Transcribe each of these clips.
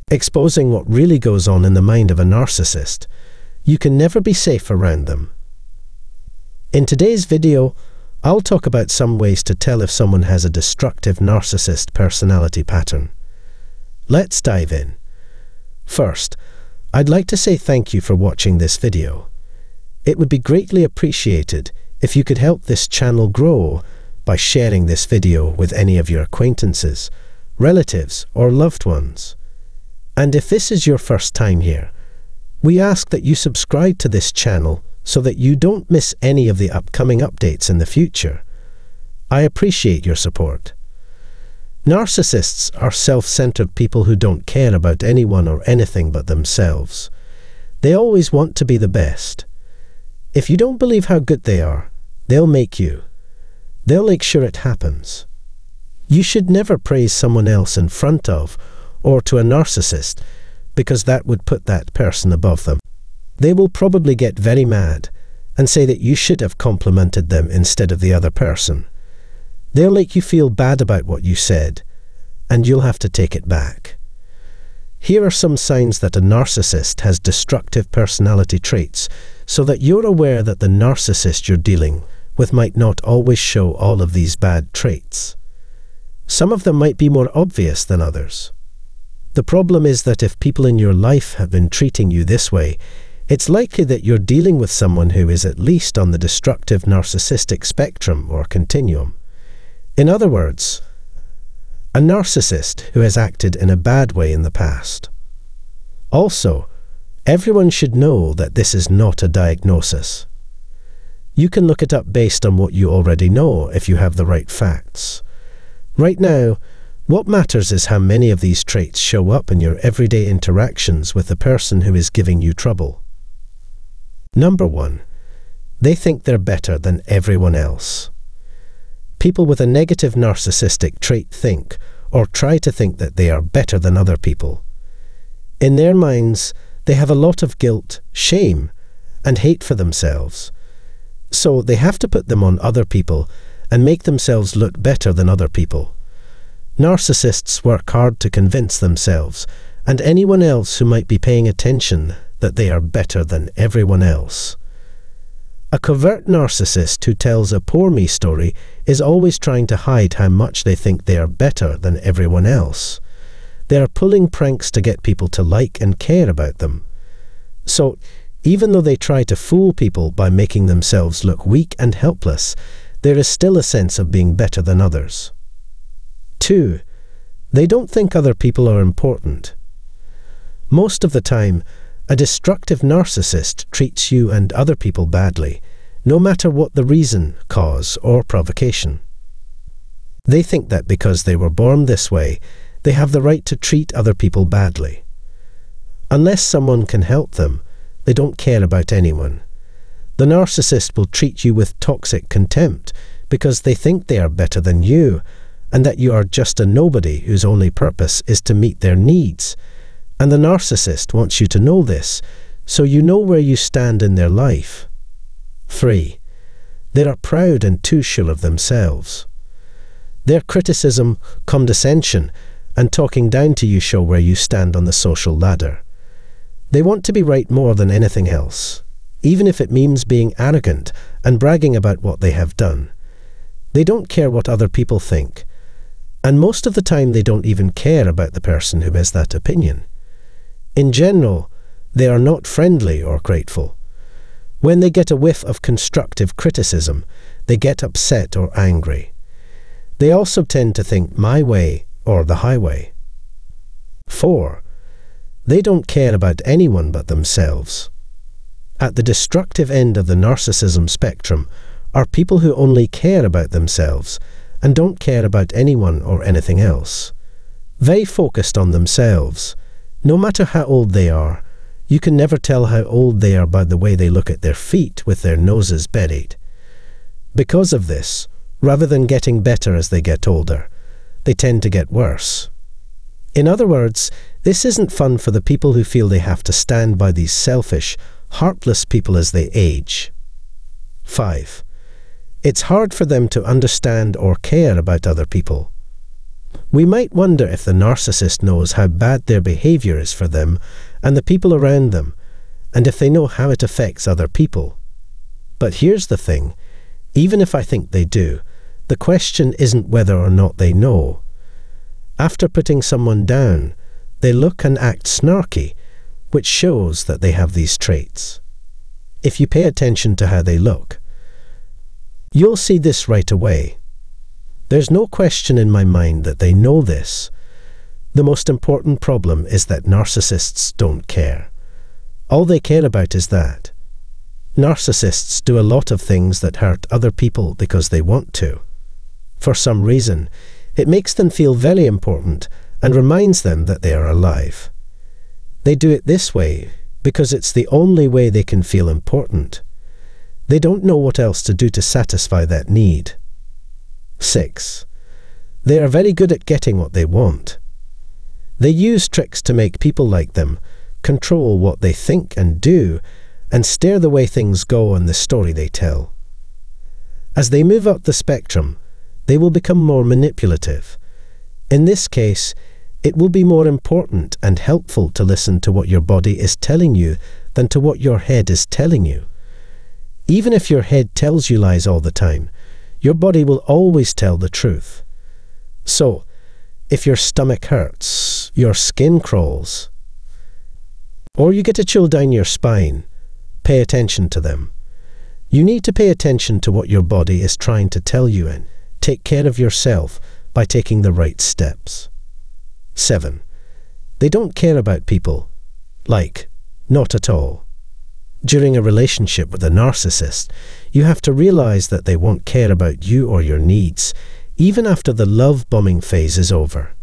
exposing what really goes on in the mind of a narcissist. You can never be safe around them. In today's video, I'll talk about some ways to tell if someone has a destructive narcissist personality pattern. Let's dive in. First, I'd like to say thank you for watching this video. It would be greatly appreciated if you could help this channel grow by sharing this video with any of your acquaintances, relatives, or loved ones. And if this is your first time here, we ask that you subscribe to this channel so that you don't miss any of the upcoming updates in the future. I appreciate your support. Narcissists are self-centered people who don't care about anyone or anything but themselves. They always want to be the best. If you don't believe how good they are, they'll make you. They'll make sure it happens. You should never praise someone else in front of or to a narcissist, because that would put that person above them. They will probably get very mad and say that you should have complimented them instead of the other person. They'll make you feel bad about what you said, and you'll have to take it back. Here are some signs that a narcissist has destructive personality traits, so that you're aware that the narcissist you're dealing with might not always show all of these bad traits. Some of them might be more obvious than others. The problem is that if people in your life have been treating you this way, it's likely that you're dealing with someone who is at least on the destructive narcissistic spectrum or continuum. In other words, a narcissist who has acted in a bad way in the past. Also, everyone should know that this is not a diagnosis. You can look it up based on what you already know if you have the right facts. Right now, what matters is how many of these traits show up in your everyday interactions with the person who is giving you trouble. Number 1. They think they're better than everyone else. People with a negative narcissistic trait think, or try to think, that they are better than other people. In their minds, they have a lot of guilt, shame, and hate for themselves. So they have to put them on other people and make themselves look better than other people. Narcissists work hard to convince themselves and anyone else who might be paying attention that they are better than everyone else. A covert narcissist who tells a poor me story is always trying to hide how much they think they are better than everyone else. They are pulling pranks to get people to like and care about them. So, even though they try to fool people by making themselves look weak and helpless, there is still a sense of being better than others. 2. They don't think other people are important. Most of the time, a destructive narcissist treats you and other people badly, no matter what the reason, cause, or provocation. They think that because they were born this way, they have the right to treat other people badly. Unless someone can help them, they don't care about anyone. The narcissist will treat you with toxic contempt because they think they are better than you, and that you are just a nobody whose only purpose is to meet their needs. And the narcissist wants you to know this, so you know where you stand in their life. 3. They are proud and too sure of themselves. Their criticism, condescension, and talking down to you show where you stand on the social ladder. They want to be right more than anything else, even if it means being arrogant and bragging about what they have done. They don't care what other people think, and most of the time they don't even care about the person who has that opinion. In general, they are not friendly or grateful. When they get a whiff of constructive criticism, they get upset or angry. They also tend to think my way or the highway. 4. They don't care about anyone but themselves. At the destructive end of the narcissism spectrum are people who only care about themselves and don't care about anyone or anything else. Very focused on themselves. No matter how old they are, you can never tell how old they are by the way they look at their feet with their noses buried. Because of this, rather than getting better as they get older, they tend to get worse. In other words, this isn't fun for the people who feel they have to stand by these selfish, heartless people as they age. 5. It's hard for them to understand or care about other people. We might wonder if the narcissist knows how bad their behavior is for them and the people around them, and if they know how it affects other people. But here's the thing, even if I think they do, the question isn't whether or not they know. After putting someone down, they look and act snarky, which shows that they have these traits. If you pay attention to how they look, you'll see this right away. There's no question in my mind that they know this. The most important problem is that narcissists don't care. All they care about is that. Narcissists do a lot of things that hurt other people because they want to. For some reason, it makes them feel very important and reminds them that they are alive. They do it this way because it's the only way they can feel important. They don't know what else to do to satisfy that need. 6. They are very good at getting what they want. They use tricks to make people like them control what they think and do, and steer the way things go and the story they tell. As they move up the spectrum, they will become more manipulative. In this case, it will be more important and helpful to listen to what your body is telling you than to what your head is telling you. Even if your head tells you lies all the time, your body will always tell the truth. So, if your stomach hurts, your skin crawls, or you get a chill down your spine, pay attention to them. You need to pay attention to what your body is trying to tell you and take care of yourself by taking the right steps. 7. They don't care about people. Like, not at all. During a relationship with a narcissist, you have to realize that they won't care about you or your needs, even after the love-bombing phase is over.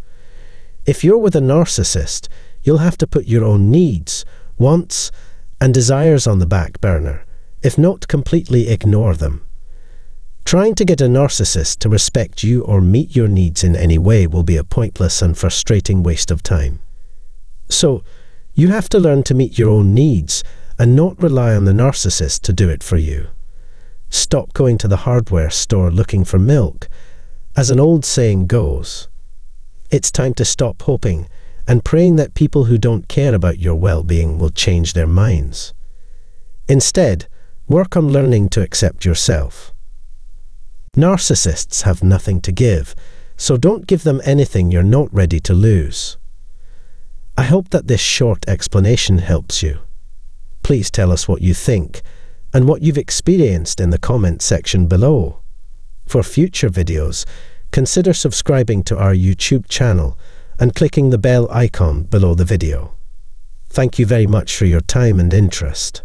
If you're with a narcissist, you'll have to put your own needs, wants, and desires on the back burner, if not completely ignore them. Trying to get a narcissist to respect you or meet your needs in any way will be a pointless and frustrating waste of time. So, you have to learn to meet your own needs and not rely on the narcissist to do it for you. Stop going to the hardware store looking for milk. As an old saying goes, it's time to stop hoping and praying that people who don't care about your well-being will change their minds. Instead, work on learning to accept yourself. Narcissists have nothing to give, so don't give them anything you're not ready to lose. I hope that this short explanation helps you. Please tell us what you think and what you've experienced in the comment section below. For future videos, consider subscribing to our YouTube channel and clicking the bell icon below the video. Thank you very much for your time and interest.